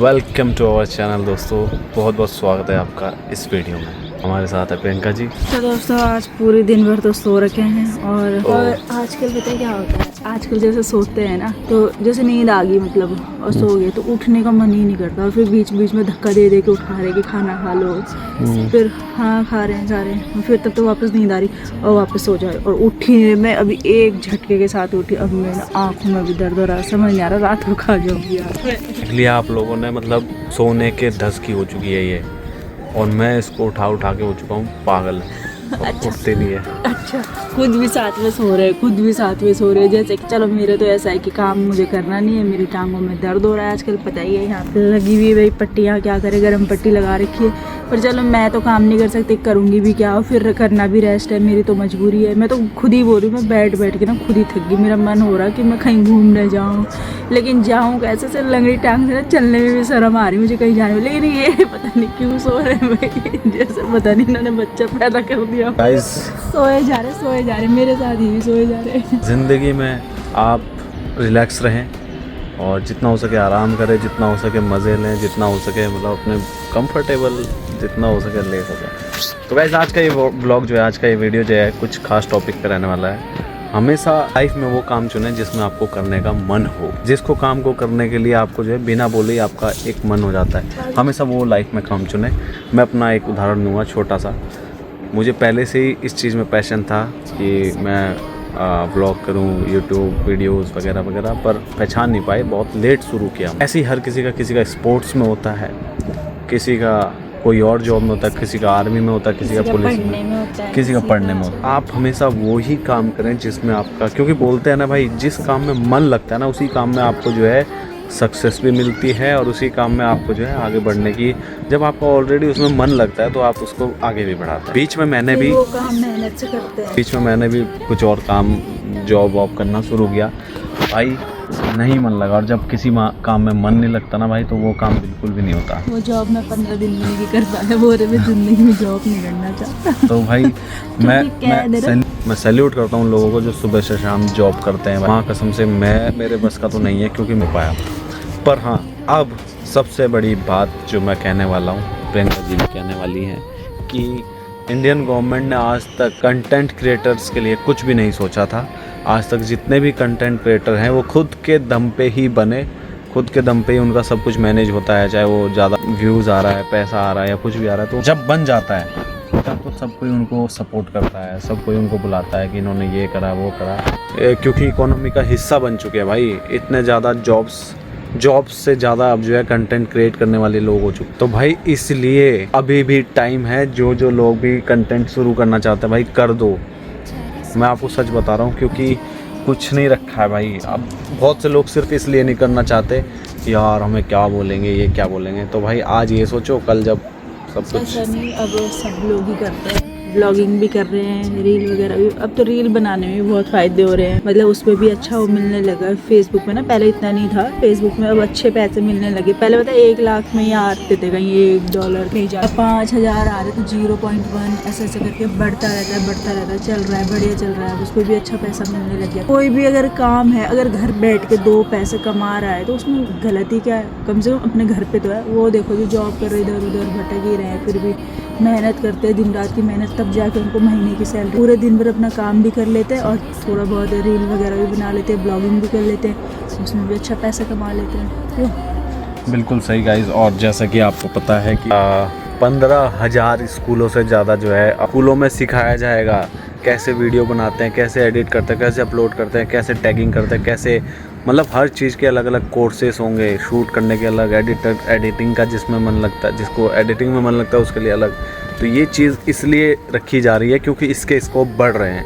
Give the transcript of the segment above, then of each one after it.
Welcome to our channel दोस्तों, बहुत बहुत स्वागत है आपका इस वीडियो में। हमारे साथ है प्रियंका जी। तो दोस्तों आज पूरे दिन भर तो सो रखे हैं और आजकल पता है क्या होता है, आजकल जैसे सोते हैं ना तो जैसे नींद आ गई मतलब और सो गए तो उठने का मन ही नहीं करता और फिर बीच बीच में धक्का दे दे के उठा रहे कि खाना खा लो, फिर हाँ खा रहे हैं फिर तब तो वापस नींद आ रही और वापस सो जाए और उठी मैं अभी एक झटके के साथ उठी। अब मेरे आँखों में भी दर्द हो रहा, समझ नहीं आ रहा रात को खा जाऊँगी यार। इसलिए आप लोगों ने मतलब सोने के 10 की हो चुकी है ये, और मैं इसको उठा के हो चुका हूँ पागल। उठते नहीं है। अच्छा, खुद भी साथ में सो रहे हैं जैसे कि चलो मेरे तो ऐसा है कि काम मुझे करना नहीं है, मेरी टांगों में दर्द हो रहा है आजकल, पता ही है यहाँ पे लगी हुई भाई पट्टियाँ, क्या करे गर्म पट्टी लगा रखी है, पर चलो मैं तो काम नहीं कर सकती, करूँगी भी क्या, फिर करना भी रेस्ट है, मेरी तो मजबूरी है। मैं तो खुद ही बोल रही हूँ, मैं बैठ के ना खुद ही थक गई, मेरा मन हो रहा है कि मैं कहीं घूमने जाऊँ, लेकिन जाऊँ कैसे से, लंगड़ी टांग से ना चलने में भी शर्म आ रही मुझे कहीं जाने में। लेकिन ये पता नहीं क्यों सो रहे हैं भाई, जैसे पता नहीं इन्होंने बच्चा पैदा कर दिया। सोए जा रहे मेरे साथ ही भी सोए जा रहे। ज़िंदगी में आप रिलैक्स रहें और जितना हो सके आराम करें, जितना हो सके मज़े लें, जितना हो सके मतलब अपने कंफर्टेबल जितना हो सके ले सकें। तो गाइस आज का ये ब्लॉग जो है, आज का ये वीडियो जो है कुछ खास टॉपिक पे रहने वाला है। हमेशा लाइफ में वो काम चुनें जिसमें आपको करने का मन हो, जिसको काम को करने के लिए आपको जो है बिना बोले ही आपका एक मन हो जाता है, हमेशा वो लाइफ में काम चुनें। मैं अपना एक उदाहरण दूँगा छोटा सा। मुझे पहले से ही इस चीज़ में पैशन था कि मैं व्लॉग करूं, यूट्यूब वीडियोस वगैरह वगैरह, पर पहचान नहीं पाए, बहुत लेट शुरू किया। ऐसे ही हर किसी का स्पोर्ट्स में होता है, किसी का कोई और जॉब में होता है, किसी का आर्मी में होता है, किसी का पुलिस में, किसी का पढ़ने में होता है। आप हमेशा वो ही काम करें जिसमें आपका, क्योंकि बोलते हैं ना भाई, जिस काम में मन लगता है ना उसी काम में आपको जो है सक्सेस भी मिलती है, और उसी काम में आपको जो है आगे बढ़ने की, जब आपको ऑलरेडी उसमें मन लगता है तो आप उसको आगे भी बढ़ाते हैं। बीच में मैंने भी वो काम मेहनत से करते हैं। बीच में मैंने भी कुछ और काम जॉब वॉब करना शुरू किया भाई, नहीं मन लगा, और जब किसी काम में मन नहीं लगता ना भाई तो वो काम बिल्कुल भी नहीं होता। वो जॉब में 15 दिन में नहीं कर पाया, वो रे मैं जिंदगी में जॉब नहीं करना चाहता। तो भाई मैं सैल्यूट करता हूँ उन लोगों को जो सुबह से शाम जॉब करते हैं। माँ कसम से मेरे बस का तो नहीं है क्योंकि मैं पाया। पर हाँ, अब सबसे बड़ी बात जो मैं कहने वाला हूँ, प्रियंका जी भी कहने वाली हैं, कि इंडियन गवर्नमेंट ने आज तक कंटेंट क्रिएटर्स के लिए कुछ भी नहीं सोचा था। आज तक जितने भी कंटेंट क्रिएटर हैं वो खुद के दम पे ही बने, खुद के दम पे ही उनका सब कुछ मैनेज होता है, चाहे वो ज़्यादा व्यूज़ आ रहा है, पैसा आ रहा है या कुछ भी आ रहा है, तो जब बन जाता है तब तो सब कोई उनको सपोर्ट करता है, सब कोई उनको बुलाता है कि इन्होंने ये करा वो करा, क्योंकि इकोनॉमी का हिस्सा बन चुके हैं भाई। इतने ज़्यादा जॉब्स से ज़्यादा अब जो है कंटेंट क्रिएट करने वाले लोग हो चुके। तो भाई इसलिए अभी भी टाइम है, जो लोग भी कंटेंट शुरू करना चाहते हैं भाई कर दो। मैं आपको सच बता रहा हूँ, क्योंकि कुछ नहीं रखा है भाई। अब बहुत से लोग सिर्फ इसलिए नहीं करना चाहते यार हमें क्या बोलेंगे, ये क्या बोलेंगे, तो भाई आज ये सोचो कल जब सब कुछ। ऐसा नहीं, अब सब लोग ही करते हैं, ब्लॉगिंग भी कर रहे हैं, रील वगैरह भी। अब तो रील बनाने में भी बहुत फ़ायदे हो रहे हैं, मतलब उसमें भी अच्छा वो मिलने लगा है। फेसबुक में ना पहले इतना नहीं था, फेसबुक में अब अच्छे पैसे मिलने लगे। पहले पता है 1 लाख में ही आते थे, कहीं $1 नहीं जा, 5,000 आ रहे थे, 0.1 ऐसे करके बढ़ता रहता है, चल रहा है, बढ़िया चल रहा है, उसको भी अच्छा पैसा मिलने लग गया। कोई भी अगर काम है, अगर घर बैठ के 2 पैसे कमा रहा है तो उसमें गलती क्या है? कम से कम अपने घर पे तो है। वो देखो जो जॉब कर रहे इधर उधर भटक ही रहे हैं, फिर भी मेहनत करते हैं, दिन रात की मेहनत, तब जाके उनको महीने की सैलरी। पूरे दिन भर अपना काम भी कर लेते हैं और थोड़ा बहुत रील वगैरह भी बना लेते हैं, ब्लॉगिंग भी कर लेते हैं, उसमें भी अच्छा पैसा कमा लेते हैं। क्यों? बिल्कुल सही गाइज। और जैसा कि आपको पता है कि 15,000 स्कूलों से ज़्यादा जो है स्कूलों में सिखाया जाएगा कैसे वीडियो बनाते हैं, कैसे एडिट करते हैं, कैसे अपलोड करते हैं, कैसे टैगिंग करते हैं, कैसे मतलब हर चीज़ के अलग अलग कोर्सेस होंगे, शूट करने के अलग, एडिटिंग का जिसमें मन लगता है, जिसको एडिटिंग में मन लगता है उसके लिए अलग। तो ये चीज़ इसलिए रखी जा रही है क्योंकि इसके स्कोप बढ़ रहे हैं,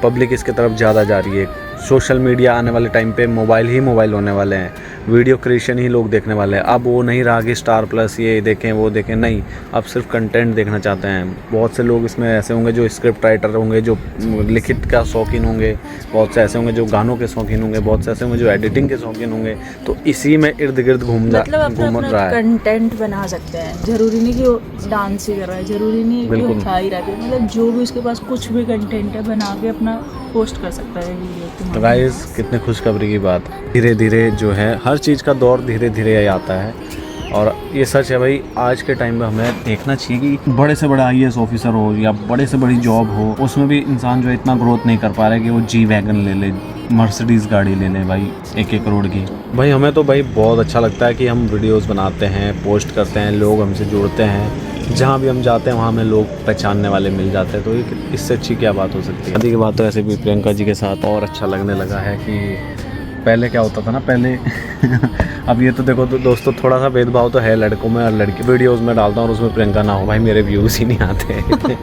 पब्लिक इसके तरफ ज़्यादा जा रही है। सोशल मीडिया आने वाले टाइम पे मोबाइल होने वाले हैं, वीडियो क्रिएशन ही लोग देखने वाले हैं। अब वो नहीं रहा कि स्टार प्लस ये देखें वो देखें, नहीं, अब सिर्फ कंटेंट देखना चाहते हैं। बहुत से लोग इसमें ऐसे होंगे जो स्क्रिप्ट राइटर होंगे, जो लिखित का शौकीन होंगे, बहुत से ऐसे होंगे जो गानों के शौकीन होंगे, बहुत से ऐसे होंगे जो एडिटिंग के शौकीन होंगे। तो इसी में इर्द गिर्द घूम रहा है। कंटेंट बना सकते हैं, जरूरी नहीं कि वो डांस ही कर रहा है, जरूरी नहीं कि वो खा ही रहा है, मतलब जो भी उसके पास कुछ भी कंटेंट है बना के अपना पोस्ट कर सकता है वीडियो। तो गाइस कितने खुशखबरी की बात, धीरे धीरे जो है हर चीज़ का दौर धीरे धीरे आता है। और ये सच है भाई, आज के टाइम में हमें देखना चाहिए कि बड़े से बड़ा IAS ऑफिसर हो या बड़े से बड़ी जॉब हो, उसमें भी इंसान जो है इतना ग्रोथ नहीं कर पा रहा है कि वो G वैगन ले ले, मर्सिडीज़ गाड़ी ले ले भाई 1-1 करोड़ की। भाई हमें तो भाई बहुत अच्छा लगता है कि हम वीडियोस बनाते हैं, पोस्ट करते हैं, लोग हमसे जुड़ते हैं, जहाँ भी हम जाते हैं वहाँ हमें लोग पहचानने वाले मिल जाते हैं, तो ये इससे अच्छी क्या बात हो सकती है। शादी की बात तो ऐसे भी प्रियंका जी के साथ और अच्छा लगने लगा है कि पहले क्या होता था ना, पहले अब ये तो देखो तो दोस्तों थोड़ा सा भेदभाव तो है लड़कों में और लड़की वीडियोस में डालता हूँ और उसमें प्रियंका ना हो, भाई मेरे व्यूज़ ही नहीं आते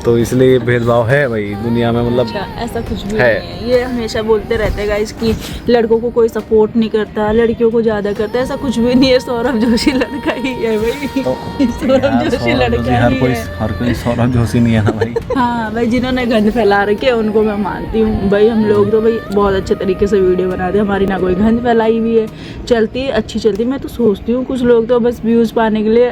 तो इसलिए भेदभाव है भाई दुनिया में, मतलब अच्छा, ऐसा कुछ भी है। नहीं है, ये हमेशा बोलते रहते हैं गाइस कि लड़कों को कोई सपोर्ट नहीं करता, लड़कियों को ज़्यादा करता है, ऐसा कुछ भी नहीं है। सौरभ जोशी लड़का ही है भाई, सौरभ जोशी लड़का ही है। हर कोई सौरभ जोशी नहीं है ना भाई। हाँ भाई, जिन्होंने गंद फैला रखे उनको मैं मानती हूँ भाई। हम लोग तो भाई बहुत अच्छे तरीके से वीडियो बनाते हैं, हमारी ना कोई गंद फैलाई हुई है, चलती अच्छी चलती। मैं तो सोचती हूँ कुछ लोग तो बस व्यूज़ पाने के लिए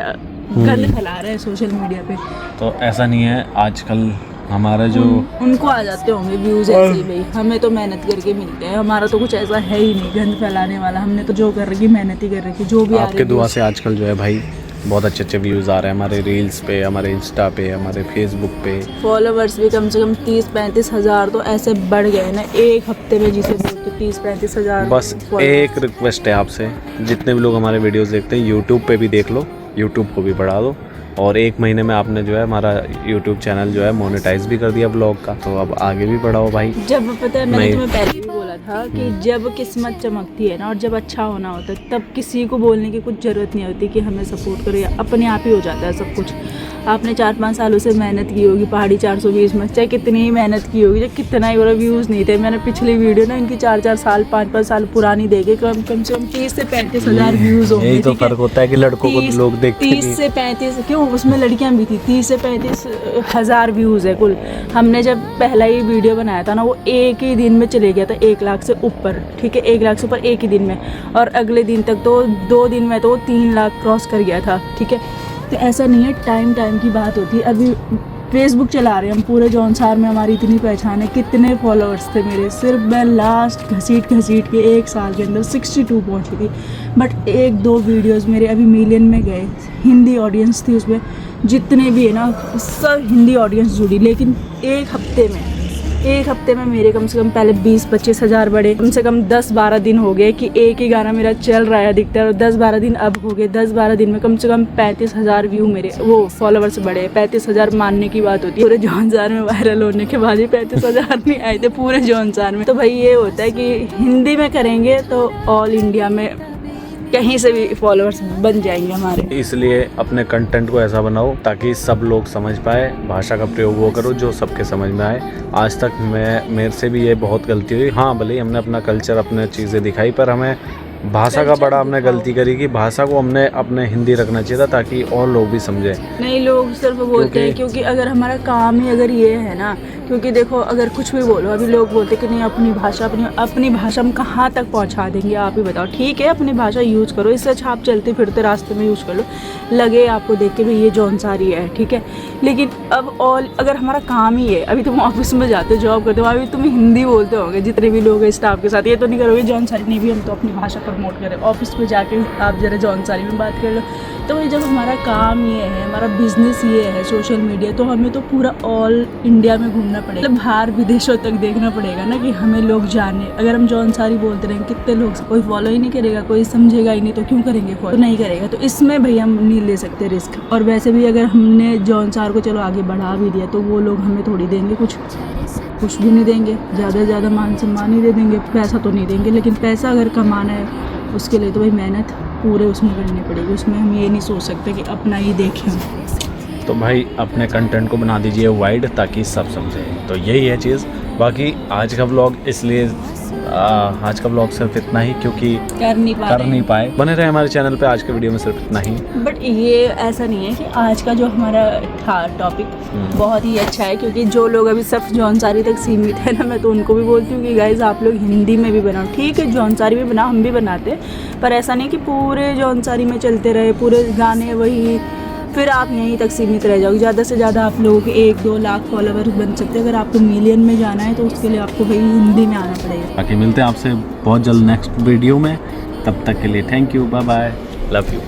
गंद फैला रहे हैं सोशल मीडिया पे। तो ऐसा नहीं है, आजकल हमारा जो उनको आ जाते होंगे व्यूज़ ऐसे ही भाई, हमें तो मेहनत करके मिलते हैं। हमारा तो कुछ ऐसा है ही नहीं गंद फैलाने वाला, हमने तो जो कर रखी मेहनत ही कर रखी। जो भी आपके दुआ से आजकल जो है भाई बहुत अच्छे अच्छे व्यूज़ आ रहे हैं हमारे रील्स पे, हमारे इंस्टा पे, हमारे फेसबुक पे। फॉलोवर्स भी कम से कम 30-35 हज़ार तो ऐसे बढ़ गए ना एक हफ्ते में, जिसे बोलते 30-35 हज़ार। बस एक रिक्वेस्ट है आपसे, जितने भी लोग हमारे वीडियोस देखते हैं यूट्यूब पे भी देख लो, यूट्यूब को भी बढ़ा दो। और 1 महीने में आपने जो है हमारा यूट्यूब चैनल जो है मोनेटाइज भी कर दिया ब्लॉग का, तो अब आगे भी बढ़ाओ भाई। जब पता है मैंने तुम्हें पहले भी बोला था कि जब किस्मत चमकती है ना और जब अच्छा होना होता है तब किसी को बोलने की कुछ ज़रूरत नहीं होती कि हमें सपोर्ट करो, या अपने आप ही हो जाता है सब कुछ। आपने 4-5 सालों से मेहनत की होगी पहाड़ी 420 में, चाहे कितनी ही मेहनत की होगी, चाहे कितना ही बड़ा व्यूज़ नहीं थे। मैंने पिछली वीडियो ना इनकी 4-4 साल 5-5 साल पुरानी देखे, कम से कम 30 से 35 हज़ार व्यूज़ होंगे। यही तो फर्क होता है कि लड़कों को लोग देखते हैं 30 से 35, क्यों उसमें लड़कियां भी थी। 30 से 35 हज़ार व्यूज़ है कुल। हमने जब पहला ही वीडियो बनाया था ना, वो एक ही दिन में चले गया था 1 लाख से ऊपर, ठीक है, 1 लाख से ऊपर एक ही दिन में। और अगले दिन तक तो 2 दिन में तो 3 लाख क्रॉस कर गया था, ठीक है। तो ऐसा नहीं है, टाइम की बात होती है। अभी फेसबुक चला रहे हैं हम, पूरे जौनसार में हमारी इतनी पहचान है। कितने फॉलोअर्स थे मेरे, सिर्फ मैं लास्ट घसीट के 1 साल के अंदर 62 पहुंची थी। बट 1-2 वीडियोस मेरे अभी मिलियन में गए। हिंदी ऑडियंस थी उसमें, जितने भी है ना सब हिंदी ऑडियंस जुड़ी। लेकिन एक हफ्ते में मेरे कम से कम पहले 20-25 हज़ार बढ़े। कम से कम 10-12 दिन हो गए कि एक ही गाना मेरा चल रहा है अधिकतर, और 10-12 दिन अब हो गए। 10-12 दिन में कम से कम 35 हज़ार व्यू मेरे वो फॉलोवर्स बढ़े। 35 हज़ार मानने की बात होती है, पूरे जौनसार में वायरल होने के बाद ही 35 हज़ार नहीं आए थे पूरे जौनसार में। तो भाई ये होता है कि हिंदी में करेंगे तो ऑल इंडिया में कहीं से भी फॉलोअर्स बन जाएंगे हमारे। इसलिए अपने कंटेंट को ऐसा बनाओ ताकि सब लोग समझ पाए, भाषा का प्रयोग वो करो जो सबके समझ में आए। आज तक मेरे से भी ये बहुत गलती हुई। हाँ भले ही हमने अपना कल्चर, अपने चीज़ें दिखाई, पर हमें भाषा का बड़ा हमने गलती करी कि भाषा को हमने अपने हिंदी रखना चाहिए था ताकि और लोग भी समझे। नहीं, लोग सिर्फ बोलते हैं क्योंकि अगर हमारा काम ही अगर ये है ना, क्योंकि देखो अगर कुछ भी बोलो, अभी लोग बोलते हैं कि नहीं अपनी भाषा हम कहाँ तक पहुँचा देंगे, आप ही बताओ। ठीक है, अपनी भाषा यूज़ करो, इससे अच्छा आप चलते फिरते रास्ते में यूज़ कर लो, लगे आपको देख के भी ये जौनसारी है, ठीक है। लेकिन अब ऑल अगर हमारा काम ही है, अभी तुम ऑफिस में जाते हो, जॉब करते हो, अभी तुम हिंदी बोलते होगे जितने भी लोग हैं स्टाफ के साथ, ये तो नहीं करोगे जौनसारी नहीं भी हम तो अपनी भाषा प्रमोट करें। ऑफिस में जाके आप जरा जौनसारी में बात कर लो। तो भाई जब हमारा काम ये है, हमारा बिजनेस ये है सोशल मीडिया, तो हमें तो पूरा ऑल इंडिया में घूमना पड़ेगा, मतलब बाहर विदेशों तक देखना पड़ेगा ना कि हमें लोग जाने। अगर हम जौनसारी बोलते रहेंगे, कितने लोग, कोई फॉलो ही नहीं करेगा, कोई समझेगा ही नहीं, तो क्यों करेंगे फॉलो? तो नहीं करेगा। तो इसमें भाई हम नहीं ले सकते रिस्क। और वैसे भी अगर हमने जौनसार को चलो आगे बढ़ा भी दिया तो वो लोग हमें थोड़ी देंगे, कुछ भी नहीं देंगे, ज़्यादा से ज़्यादा मान सम्मान ही दे देंगे, पैसा तो नहीं देंगे। लेकिन पैसा अगर कमाना है उसके लिए तो भाई मेहनत पूरे उसमें करनी पड़ेगी। उसमें हम ये नहीं सोच सकते कि अपना ही देखें। तो भाई अपने कंटेंट को बना दीजिए वाइड ताकि सब समझे। तो यही है चीज़। बाकी आज का व्लॉग इसलिए आज का व्लॉग सिर्फ इतना ही क्योंकि कर नहीं पाए। बने रहे हमारे चैनल पे, आज के वीडियो में सिर्फ इतना ही। बट ये ऐसा नहीं है कि आज का जो हमारा था टॉपिक बहुत ही अच्छा है, क्योंकि जो लोग अभी सिर्फ जौनसारी तक सीमित है ना, मैं तो उनको भी बोलती हूँ कि गाइज आप लोग हिंदी में भी बनाओ। ठीक है, जौनसारी में बनाओ, हम भी बनाते हैं, पर ऐसा नहीं कि पूरे जौनसारी में चलते रहे पूरे गाने वही, फिर आप यहीं तक सीमित रह जाओगे। ज़्यादा से ज़्यादा आप लोगों के 1-2 लाख फॉलोवर्स बन सकते हैं। अगर आपको मिलियन में जाना है तो उसके लिए आपको भाई हिंदी में आना पड़ेगा। बाकी मिलते हैं आपसे बहुत जल्द नेक्स्ट वीडियो में। तब तक के लिए thank you, bye bye, love you.